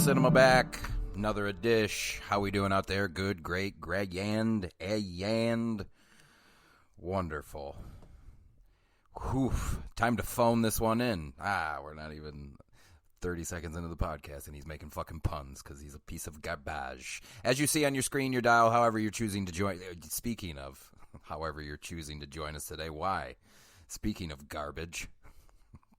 Cinema back. Another dish. How we doing out there? Good, great, grand, wonderful. Whew. Time to phone this one in. We're not even 30 seconds into the podcast, and he's making fucking puns because he's a piece of garbage. As you see on your screen, your dial, however you're choosing to join. Speaking of, however you're choosing to join us today, why? Speaking of garbage.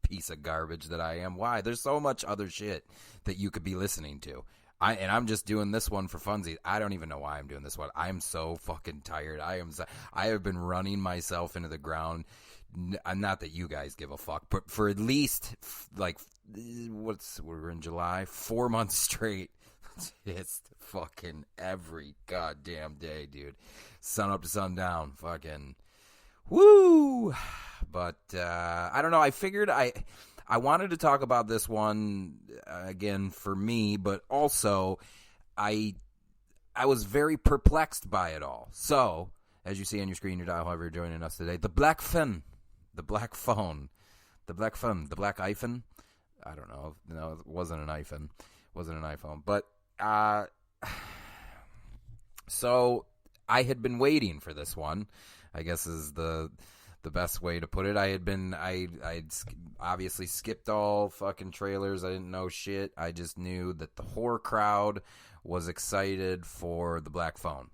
Piece of garbage that I am. Why? There's so much other shit that you could be listening to. I'm just doing this one for funsies. I don't even know why I'm doing this one. I'm so fucking tired. I have been running myself into the ground. Not that you guys give a fuck, but for at least we're in July, 4 months straight. It's fucking every goddamn day, dude. Sun up to sundown. Fucking woo. But I don't know. I figured I wanted to talk about this one again for me, but also I was very perplexed by it all. So, as you see on your screen, your dial, however you're joining us today, the black phone, the black iPhone. I don't know. No, it wasn't an iPhone. It wasn't an iPhone. But so I had been waiting for this one, I guess is the best way to put it. I'd obviously skipped all fucking trailers. I didn't know shit. I just knew that the horror crowd was excited for the black phone.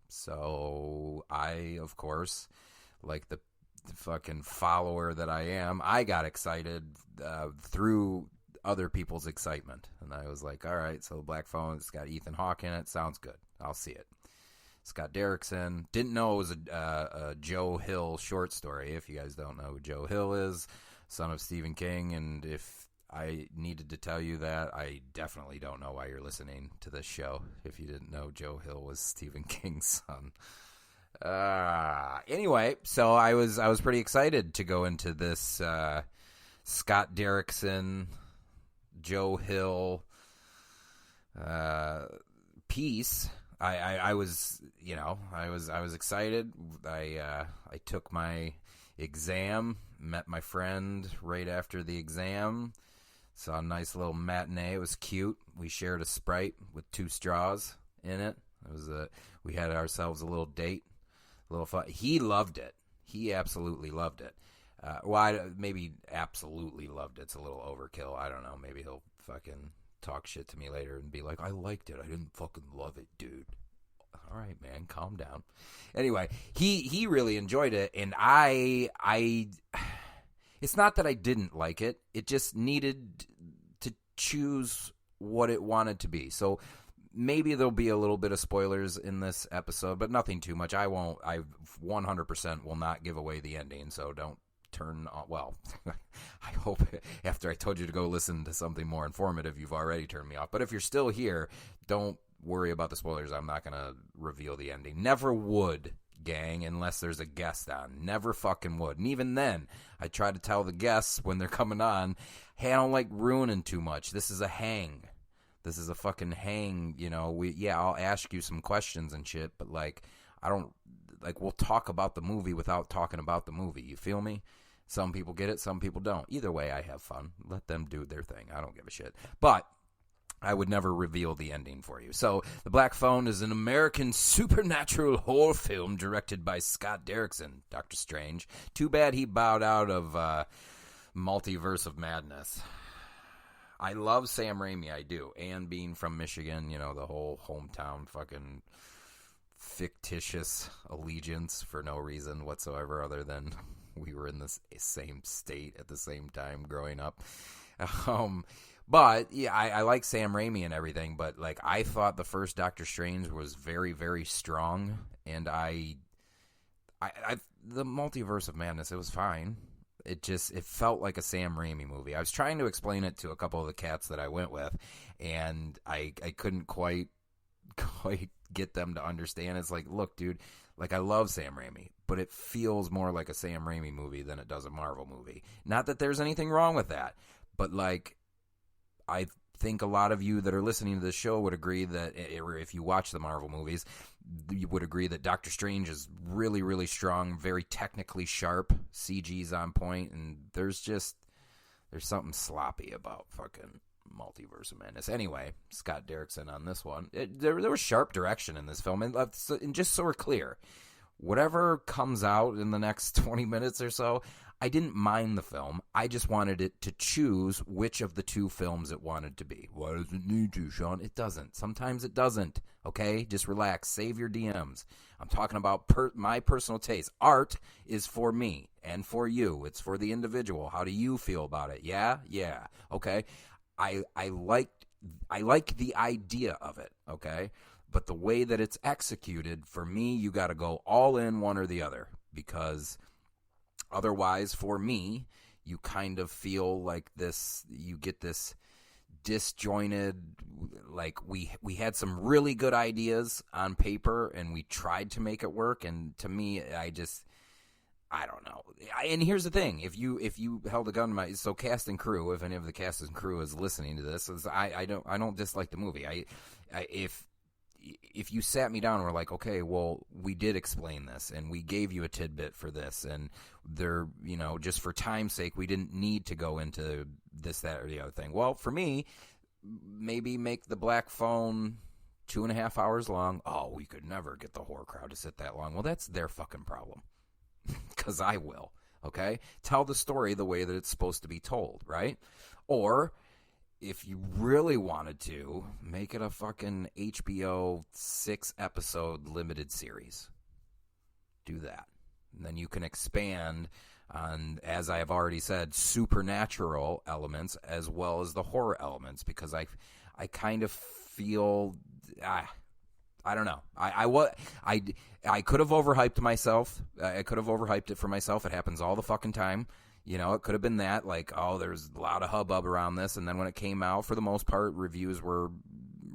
So I, of course, like the fucking follower that I am, I got excited through other people's excitement. And I was like, all right, so the black phone, it's got Ethan Hawke in it. Sounds good. I'll see it. It's got Derrickson. Didn't know it was a Joe Hill short story. If you guys don't know who Joe Hill is, son of Stephen King. And if I needed to tell you that, I definitely don't know why you're listening to this show. If you didn't know Joe Hill was Stephen King's son. Anyway, so I was pretty excited to go into this Scott Derrickson, Joe Hill piece. I was excited. I took my exam, met my friend right after the exam, saw a nice little matinee. It was cute. We shared a Sprite with 2 straws in it. We had ourselves a little date, a little fun. He loved it. He absolutely loved it. Maybe absolutely loved it. It's a little overkill. I don't know. Maybe he'll fucking talk shit to me later and be like, I liked it. I didn't fucking love it, dude. All right, man, calm down. Anyway, he really enjoyed it, and I it's not that I didn't like it. It just needed to choose what it wanted to be. So maybe there'll be a little bit of spoilers in this episode, but nothing too much. I 100% will not give away the ending, so don't turn on. Well, I hope after I told you to go listen to something more informative, you've already turned me off. But if you're still here, don't worry about the spoilers. I'm not going to reveal the ending. Never would, gang, unless there's a guest on. Never fucking would. And even then, I try to tell the guests when they're coming on, hey, I don't like ruining too much. This is a hang. This is a fucking hang, you know. I'll ask you some questions and shit, but we'll talk about the movie without talking about the movie. You feel me? Some people get it, some people don't. Either way, I have fun. Let them do their thing. I don't give a shit. But I would never reveal the ending for you. So, The Black Phone is an American supernatural horror film directed by Scott Derrickson, Dr. Strange. Too bad he bowed out of Multiverse of Madness. I love Sam Raimi, I do. And being from Michigan, you know, the whole hometown fucking fictitious allegiance for no reason whatsoever other than we were in the same state at the same time growing up. But yeah, I like Sam Raimi and everything, but like I thought the first Doctor Strange was very, very strong, and the Multiverse of Madness, it was fine. It felt like a Sam Raimi movie. I was trying to explain it to a couple of the cats that I went with, and I couldn't quite get them to understand. It's like, look, dude, like I love Sam Raimi, but it feels more like a Sam Raimi movie than it does a Marvel movie. Not that there's anything wrong with that, but like I think a lot of you that are listening to this show would agree that if you watch the Marvel movies, you would agree that Doctor Strange is really, really strong, very technically sharp, CG's on point, and there's something sloppy about fucking Multiverse of Madness. Anyway, Scott Derrickson on this one. There was sharp direction in this film, and just so we're clear, whatever comes out in the next 20 minutes or so, I didn't mind the film. I just wanted it to choose which of the two films it wanted to be. Why does it need to, Sean? It doesn't. Sometimes it doesn't. Okay? Just relax. Save your DMs. I'm talking about my personal taste. Art is for me and for you. It's for the individual. How do you feel about it? Yeah? Yeah. Okay? I like the idea of it. Okay? But the way that it's executed, for me, you got to go all in one or the other, because otherwise, for me, you kind of feel like this, you get this disjointed, like we had some really good ideas on paper and we tried to make it work, and to me, I don't know. And here's the thing, if you held a gun to my, so cast and crew, if any of the cast and crew is listening to this, I don't dislike the movie. If you sat me down and were like, okay, well, we did explain this and we gave you a tidbit for this, and there, just for time's sake, we didn't need to go into this, that, or the other thing. Well, for me, maybe make the Black Phone 2.5 hours long. Oh, we could never get the horror crowd to sit that long. Well, that's their fucking problem, because I will, okay? Tell the story the way that it's supposed to be told, right? Or if you really wanted to, make it a fucking HBO 6-episode limited series. Do that. And then you can expand on, as I have already said, supernatural elements as well as the horror elements, because I kind of feel, I don't know. I could have overhyped myself. I could have overhyped it for myself. It happens all the fucking time. It could have been that, like, oh, there's a lot of hubbub around this, and then when it came out, for the most part, reviews were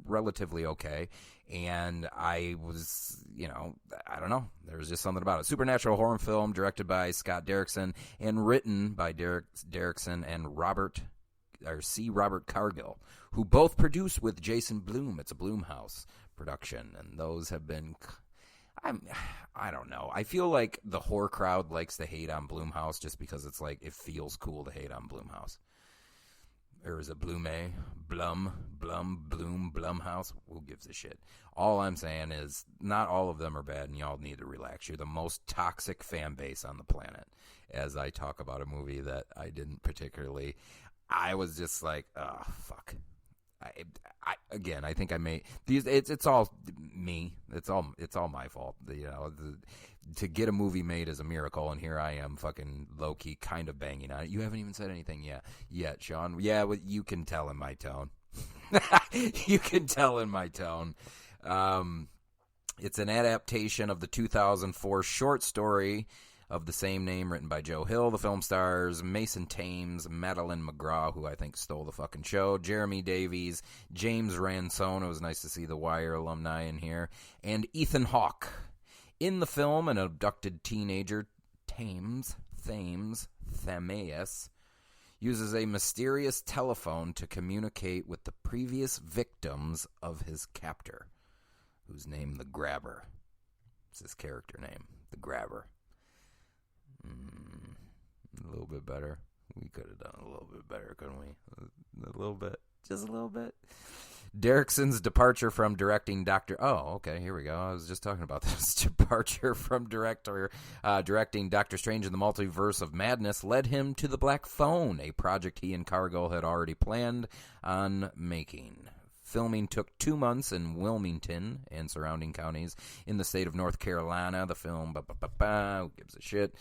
relatively okay, and I was, I don't know, there was just something about it. Supernatural horror film directed by Scott Derrickson and written by Derrickson and Robert Cargill, who both produce with Jason Blum. It's a Blumhouse production, and those have been... I don't know. I feel like the horror crowd likes to hate on Blumhouse just because it's like, it feels cool to hate on Blumhouse. Or is it Blumhouse? Who gives a shit? All I'm saying is, not all of them are bad, and y'all need to relax. You're the most toxic fan base on the planet. As I talk about a movie that I didn't particularly... I was just like, oh, fuck. I think I may these. It's all me. It's all my fault. To get a movie made is a miracle, and here I am, fucking low key, kind of banging on it. You haven't even said anything yet, Sean. Yeah, well, you can tell in my tone. You can tell in my tone. It's an adaptation of the 2004 short story of the same name, written by Joe Hill. The film stars Mason Thames, Madeleine McGraw, who I think stole the fucking show, Jeremy Davies, James Ransone. It was nice to see the Wire alumni in here, and Ethan Hawke. In the film, an abducted teenager, Thames, uses a mysterious telephone to communicate with the previous victims of his captor, who's named the Grabber. It's his character name, the Grabber. A little bit better. We could have done a little bit better, couldn't we? A little bit. Just a little bit. Derrickson's departure from directing Dr. Oh, okay, here we go. I was just talking about this. Departure from directing Doctor Strange in the Multiverse of Madness led him to The Black Phone, a project he and Cargill had already planned on making. Filming took 2 months in Wilmington and surrounding counties in the state of North Carolina. The film, who gives a shit?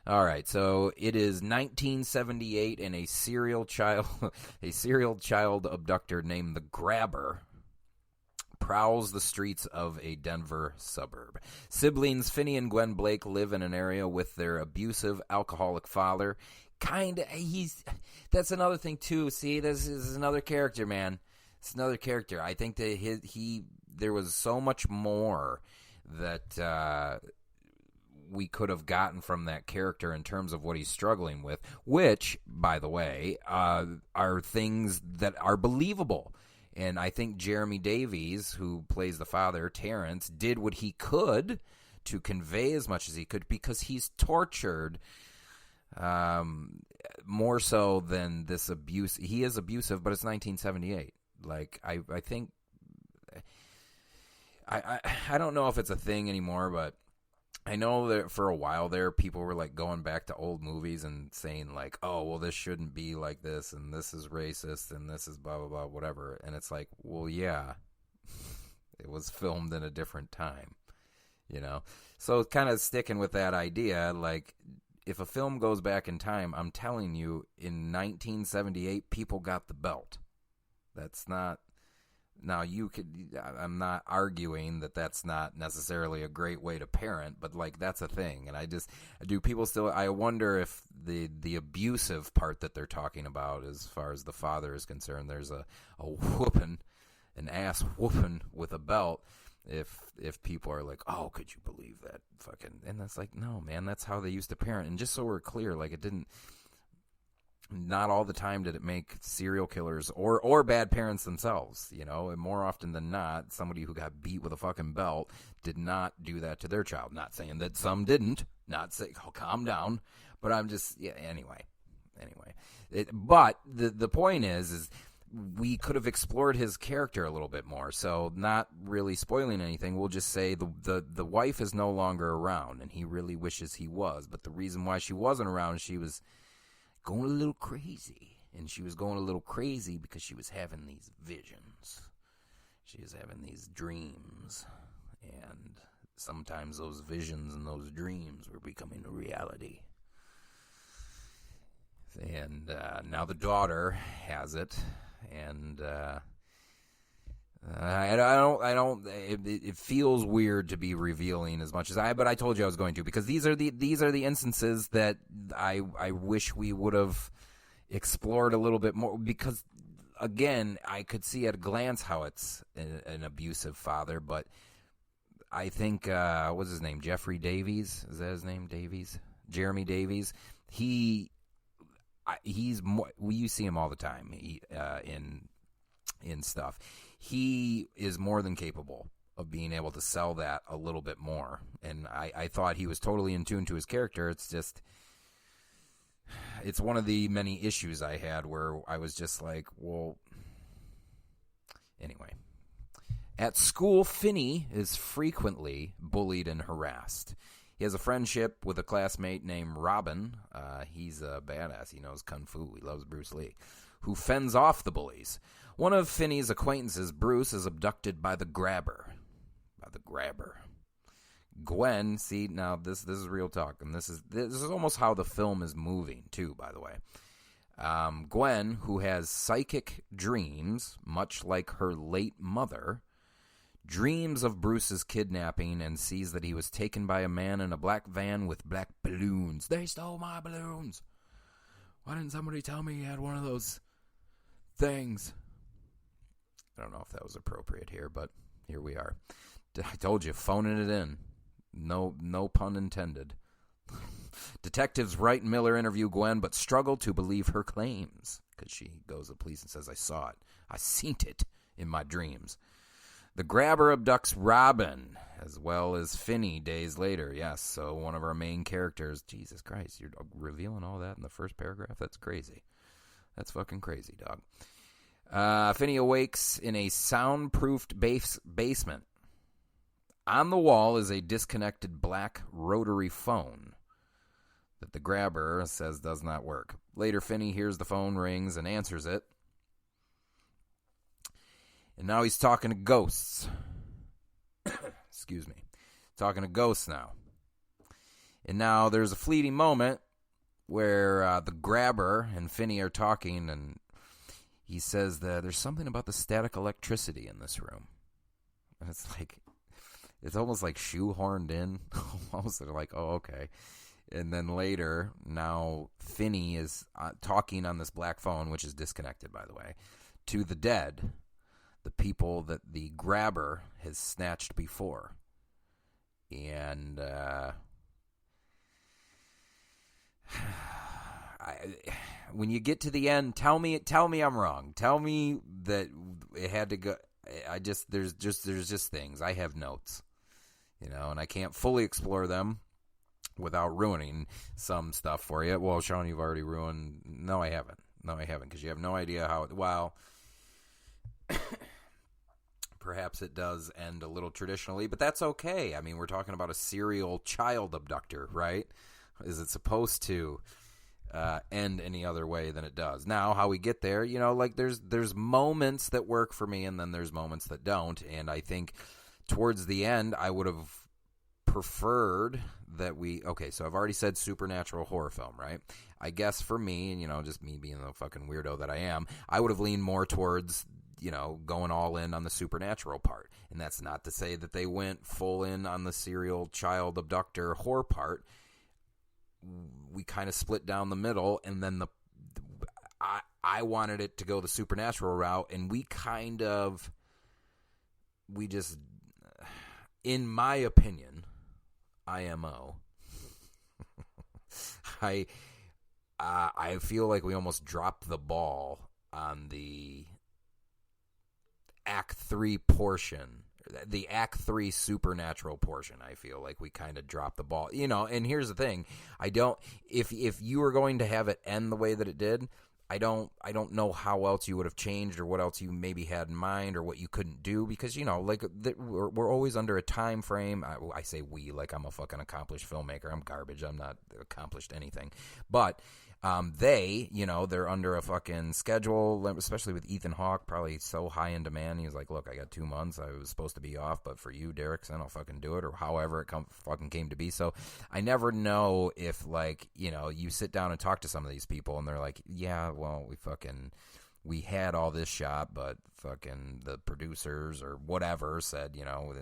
All right, so it is 1978, and a serial child abductor named the Grabber prowls the streets of a Denver suburb. Siblings Finney and Gwen Blake live in an area with their abusive, alcoholic father. That's another thing too. See, this is another character, man. It's another character. I think that there was so much more that we could have gotten from that character in terms of what he's struggling with, which, by the way, are things that are believable. And I think Jeremy Davies, who plays the father, Terrence, did what he could to convey as much as he could, because he's tortured More so than this abuse. He is abusive, but it's 1978. Like, I think, I don't know if it's a thing anymore, but I know that for a while there, people were like going back to old movies and saying like, oh, well, this shouldn't be like this, and this is racist, and this is blah, blah, blah, whatever. And it's like, well, yeah, it was filmed in a different time, you know? So kind of sticking with that idea, like, if a film goes back in time, I'm telling you, in 1978, people got the belt. That's not... Now, I'm not arguing that that's not necessarily a great way to parent, but, like, that's a thing. And I wonder if the abusive part that they're talking about, as far as the father is concerned, there's a whooping, an ass whooping with a belt, if people are like, oh, could you believe that fucking, and that's like, no, man, that's how they used to parent. And just so we're clear, like, not all the time did it make serial killers or bad parents themselves, you know, and more often than not, somebody who got beat with a fucking belt did not do that to their child. Not saying that some didn't, not saying, oh, calm down, but I'm just, yeah, anyway. But the point is we could have explored his character a little bit more, so not really spoiling anything, we'll just say the wife is no longer around, and he really wishes he was, but the reason why she wasn't around, she was going a little crazy. And she was going a little crazy because she was having these visions. She was having these dreams. And sometimes those visions and those dreams were becoming a reality. And now the daughter has it. And it feels weird to be revealing as much as but I told you I was going to, because these are the instances that I wish we would have explored a little bit more, because again, I could see at a glance how it's an abusive father, but I think what's his name, Jeffrey Davies, is that his name? Davies, Jeremy Davies. He's more, you see him all the time in stuff. He is more than capable of being able to sell that a little bit more. And I thought he was totally in tune to his character. It's just, it's one of the many issues I had where I was just like, well, anyway. At school, Finney is frequently bullied and harassed. He has a friendship with a classmate named Robin. He's a badass. He knows Kung Fu. He loves Bruce Lee, who fends off the bullies. One of Finney's acquaintances, Bruce, is abducted by the Grabber. Gwen, see, now this is real talk, and this is almost how the film is moving, too, by the way. Gwen, who has psychic dreams, much like her late mother, dreams of Bruce's kidnapping and sees that he was taken by a man in a black van with black balloons. They stole my balloons. Why didn't somebody tell me he had one of those things? I don't know if that was appropriate here, but here we are. I told you, phoning it in. No pun intended. Detectives Wright and Miller interview Gwen, but struggle to believe her claims, because she goes to the police and says, I saw it. I seen it in my dreams. The Grabber abducts Robin, as well as Finney days later. Yes, so one of our main characters. Jesus Christ, you're revealing all that in the first paragraph? That's crazy. That's fucking crazy, dog. Finney awakes in a soundproofed basement. On the wall is a disconnected black rotary phone that the Grabber says does not work. Later, Finney hears the phone rings and answers it. And now he's talking to ghosts. Excuse me. Talking to ghosts now. And now there's a fleeting moment where the Grabber and Finney are talking, and he says that there's something about the static electricity in this room. And it's like, it's almost like shoehorned in. Almost they're like, oh, okay. And then later, now Finney is talking on this black phone, which is disconnected, by the way, to the dead, the people that the Grabber has snatched before. And when you get to the end, tell me I'm wrong. Tell me that it had to go. There's just things. I have notes, and I can't fully explore them. without ruining some stuff for you. Well, Sean, you've already ruined. No, I haven't. Because you have no idea how. Well, perhaps it does end a little traditionally, but that's okay. I mean, we're talking about a serial child abductor, right? Is it supposed to end any other way than it does? Now, how we get there, like there's moments that work for me, and then there's moments that don't. And I think towards the end, I would have preferred that so I've already said supernatural horror film, right? I guess for me, and just me being the fucking weirdo that I am, I would have leaned more towards going all in on the supernatural part. And that's not to say that they went full in on the serial child abductor horror part. We kind of split down the middle, and then I wanted it to go the supernatural route, and we just, in my opinion, IMO, I feel like we almost dropped the ball on the Act 3 portion, the Act 3 supernatural portion. I feel like we kind of dropped the ball, and here's the thing. If you were going to have it end the way that it did, I don't know how else you would have changed, or what else you maybe had in mind, or what you couldn't do, because we're always under a time frame. I say we like I'm a fucking accomplished filmmaker. I'm garbage. I'm not accomplished anything, but they're under a fucking schedule, especially with Ethan Hawke, probably so high in demand. He was like, look, I got 2 months. I was supposed to be off, but for you, Derrickson, I'll fucking do it, or however it fucking came to be. So I never know if, you sit down and talk to some of these people, and they're like, yeah, well, we had all this shot, but fucking the producers or whatever said,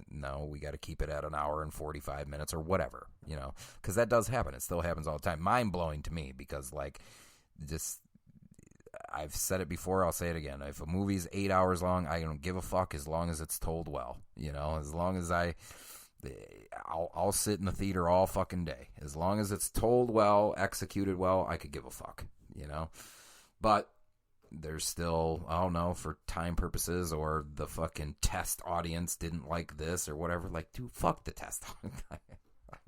no, we got to keep it at an hour and 45 minutes or whatever, because that does happen. It still happens all the time. Mind blowing to me, because I've said it before, I'll say it again. If a movie's 8 hours long, I don't give a fuck as long as it's told well, as long as I'll sit in the theater all fucking day. As long as it's told well, executed well, I could give a fuck, but there's still, I don't know, for time purposes, or the fucking test audience didn't like this or whatever. Like, dude, fuck the test. I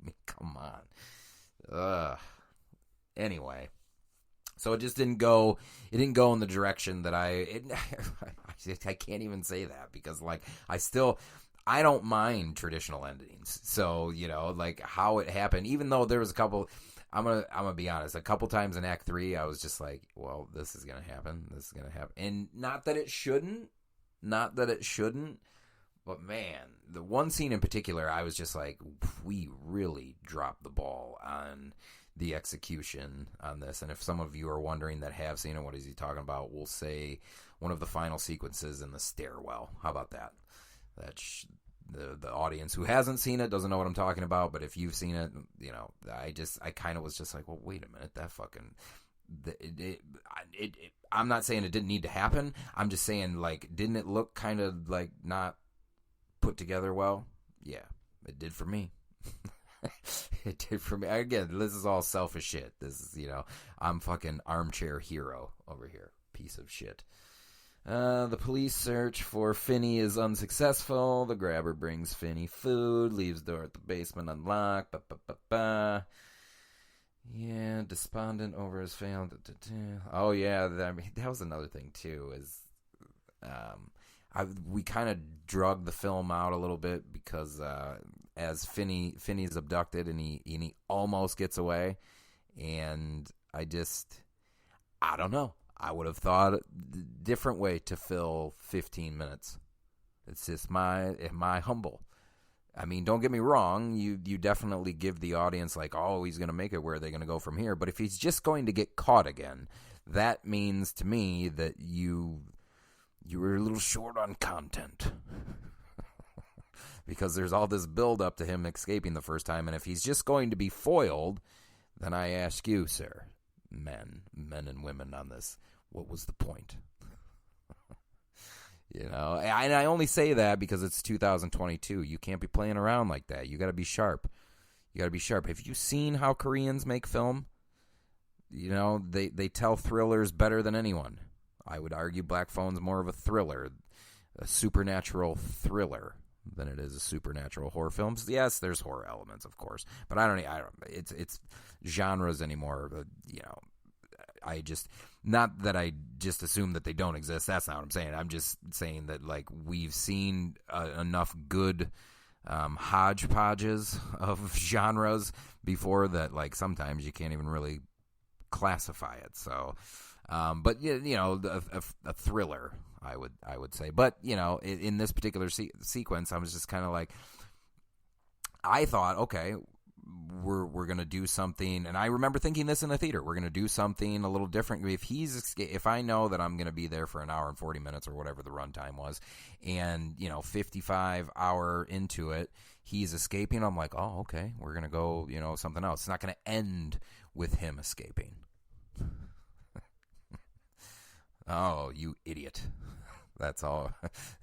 mean, come on. Anyway, so it just didn't go in the direction that I can't even say that, because I don't mind traditional endings. So, how it happened, even though there was a couple, I'm gonna be honest. A couple times in Act 3, I was just like, "Well, this is gonna happen. This is gonna happen." And not that it shouldn't, but man, the one scene in particular, I was just like, "We really dropped the ball on the execution on this." And if some of you are wondering that have seen it, what is he talking about? We'll say one of the final sequences in the stairwell. How about that? The audience who hasn't seen it doesn't know what I'm talking about, but if you've seen it, I kind of was just like, well, wait a minute, that fucking, I'm not saying it didn't need to happen. I'm just saying, didn't it look kind of not put together well? Yeah, it did for me. It did for me. Again, this is all selfish shit. This is, I'm fucking armchair hero over here. Piece of shit. The police search for Finney is unsuccessful. The grabber brings Finney food, leaves door at the basement unlocked. Yeah, despondent over his failed. Oh yeah, that was another thing too. Is we kind of drug the film out a little bit, because as Finney's abducted and he almost gets away, and I don't know. I would have thought a different way to fill 15 minutes. It's just my humble. I mean, don't get me wrong. You definitely give the audience oh, he's going to make it. Where are they going to go from here? But if he's just going to get caught again, that means to me that you were a little short on content. Because there's all this build up to him escaping the first time. And if he's just going to be foiled, then I ask you, sir, men and women on this, what was the point? And I only say that because it's 2022. You can't be playing around like that. You got to be sharp. Have you seen how Koreans make film? They tell thrillers better than anyone. I would argue Black Phone's more of a thriller, a supernatural thriller. than it is a supernatural horror film. Yes, there's horror elements, of course, but I don't. It's genres anymore. I just, not that I just assume that they don't exist. That's not what I'm saying. I'm just saying that, like, we've seen enough good hodgepodges of genres before that, like, sometimes you can't even really classify it. So, but a thriller, I would say. But in this particular sequence, I was just kind of like, I thought, okay, we're gonna do something, and I remember thinking this in the theater. We're gonna do something a little different. If I know that I'm gonna be there for an hour and 40 minutes or whatever the runtime was, and 55 hour into it, he's escaping. I'm like, oh, okay, we're gonna go, something else. It's not gonna end with him escaping. Oh, you idiot! That's all.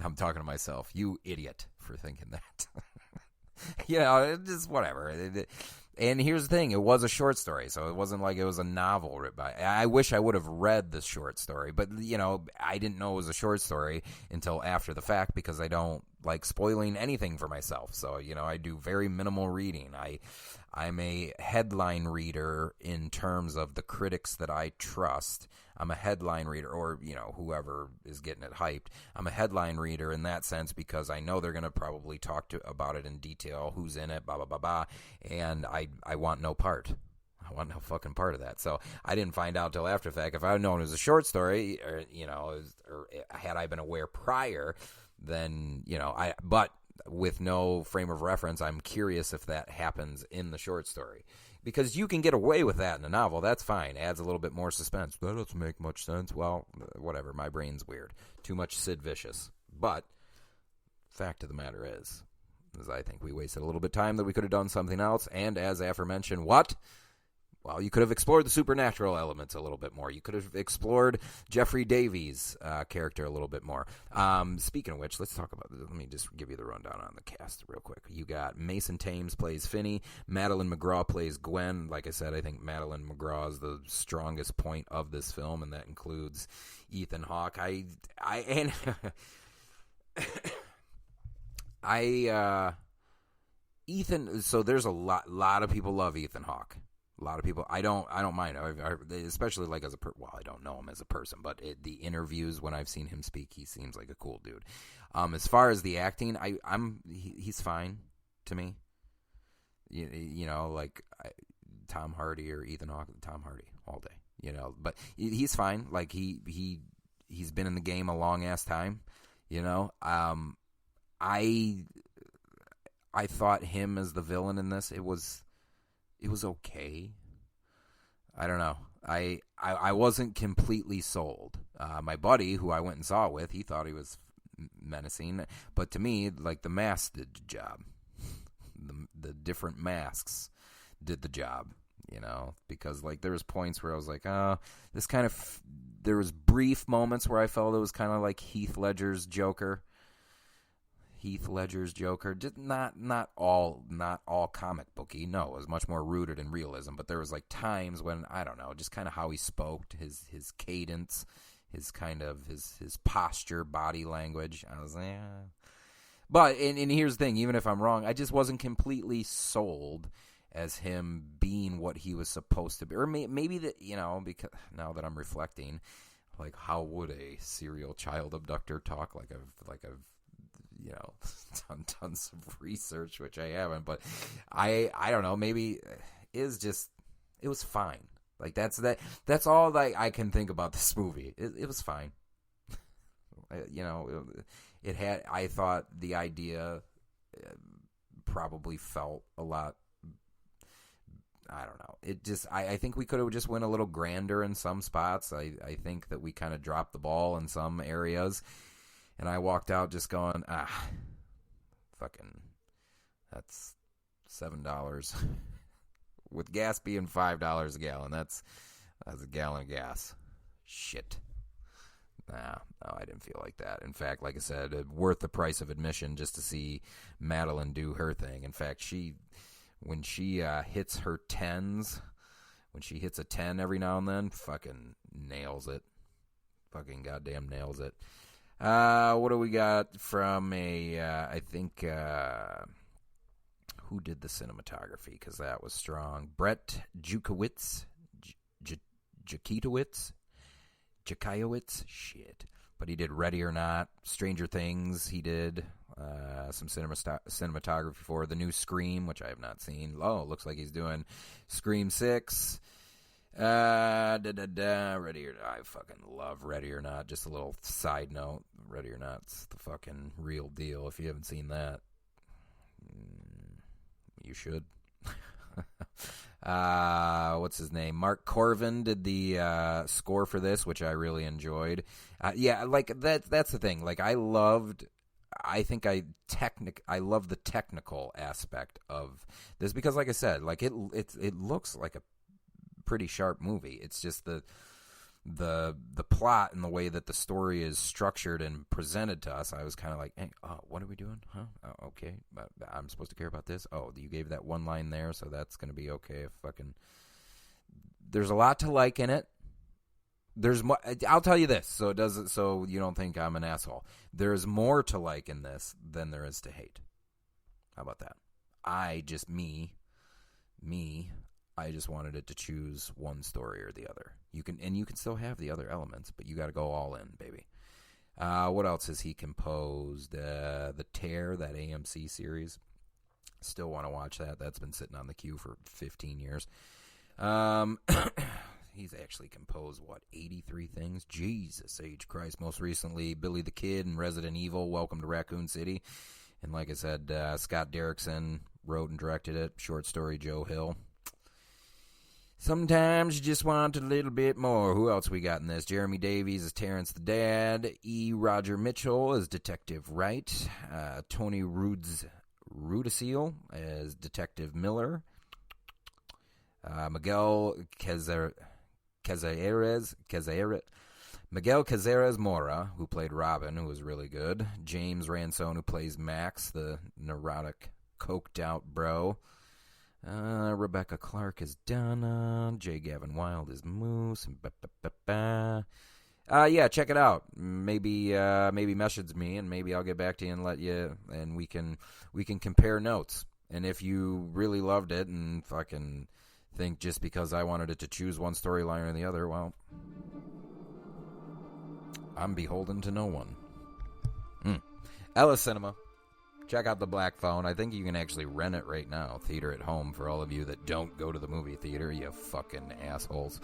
I'm talking to myself. You idiot for thinking that. Just whatever. And here's the thing, it was a short story, so it wasn't like it was a novel written by. I wish I would have read the short story, but I didn't know it was a short story until after the fact, because I don't like spoiling anything for myself. So I do very minimal reading. I'm a headline reader in terms of the critics that I trust. I'm a headline reader, or whoever is getting it hyped. I'm a headline reader in that sense, because I know they're going to probably talk about it in detail, who's in it, blah blah blah blah, and I want no part. I want no fucking part of that. So I didn't find out till after the fact. If I had known it was a short story, or had I been aware prior, then But with no frame of reference, I'm curious if that happens in the short story. Because you can get away with that in a novel. That's fine. Adds a little bit more suspense. That doesn't make much sense. Well, whatever. My brain's weird. Too much Sid Vicious. But fact of the matter is I think we wasted a little bit of time that we could have done something else. And as aforementioned, what? Well, you could have explored the supernatural elements a little bit more. You could have explored Jeffrey Davies' character a little bit more. Speaking of which, let's talk about this. Let me just give you the rundown on the cast real quick. You got Mason Thames plays Finney. Madeleine McGraw plays Gwen. Like I said, I think Madeleine McGraw is the strongest point of this film, and that includes Ethan Hawke. Ethan. So there's a lot of people love Ethan Hawke. A lot of people, I don't mind, especially like I don't know him as a person, but the interviews when I've seen him speak, he seems like a cool dude. As far as the acting, he's fine to me. Like Tom Hardy or Ethan Hawke, Tom Hardy all day. But he's fine. Like he's been in the game a long ass time. I thought him as the villain in this, it was okay. I don't know. I wasn't completely sold. My buddy, who I went and saw it with, he thought he was menacing. But to me, like, the mask did the job. The different masks did the job, because, like, there was points where I was like, this kind of... There was brief moments where I felt it was kind of like Heath Ledger's Joker. Just not all comic booky. No, it was much more rooted in realism. But there was like times when, I don't know, just kind of how he spoke, his cadence, his kind of his posture, body language. I was like, yeah. But and here's the thing: even if I'm wrong, I just wasn't completely sold as him being what he was supposed to be, or maybe that because now that I'm reflecting, like, how would a serial child abductor talk? Like I've done tons of research, which I haven't, but I don't know, maybe it was fine. Like that's all I can think about this movie. It was fine. It had, I thought the idea probably felt a lot, I don't know. It just, I think we could have just went a little grander in some spots. I think that we kind of dropped the ball in some areas. And I walked out just going, fucking, that's $7. With gas being $5 a gallon, that's a gallon of gas. Shit. No, I didn't feel like that. In fact, like I said, worth the price of admission just to see Madeleine do her thing. In fact, when she hits her tens, when she hits a 10 every now and then, fucking nails it. Fucking goddamn nails it. What do we got from I think, who did the cinematography? Because that was strong. Brett Jutkiewicz. Jutkiewicz? Shit. But he did Ready or Not, Stranger Things. He did some cinematography for the new Scream, which I have not seen. Oh, looks like he's doing Scream 6. Ready or Not. I fucking love Ready or Not. Just a little side note. Ready or Not's the fucking real deal. If you haven't seen that, you should. What's his name? Mark Corvin did the score for this, which I really enjoyed. Yeah, like that's the thing. Like I love the technical aspect of this because, like I said, like it looks like a pretty sharp movie. It's just the plot and the way that the story is structured and presented to us. I was kind of like, hey, what are we doing? Huh? Oh, okay, I'm supposed to care about this. Oh, you gave that one line there, so that's gonna be okay. There's a lot to like in it. I'll tell you this, so you don't think I'm an asshole. There's more to like in this than there is to hate. How about that? I just wanted it to choose one story or the other. You can still have the other elements, but you got to go all in, baby. What else has he composed? The Tear, that AMC series. Still want to watch that. That's been sitting on the queue for 15 years. He's actually composed, 83 things? Jesus H. Christ. Most recently, Billy the Kid and Resident Evil, Welcome to Raccoon City. And like I said, Scott Derrickson wrote and directed it. Short story, Joe Hill. Sometimes you just want a little bit more. Who else we got in this? Jeremy Davies as Terrence the Dad. E. Roger Mitchell as Detective Wright. Tony Rudeseal as Detective Miller. Miguel Cazarez. Miguel Cazarez Mora, who played Robin, who was really good. James Ransone, who plays Max, the neurotic, coked-out bro. Rebecca Clark is Donna. J. Gavin Wilde is Moose. Yeah, check it out. Maybe message me, and maybe I'll get back to you and and we can compare notes. And if you really loved it and fucking think just because I wanted it to choose one storyline or the other, well, I'm beholden to no one. Ella Cinema. Check out the Black Phone. I think you can actually rent it right now. Theater at home for all of you that don't go to the movie theater, you fucking assholes.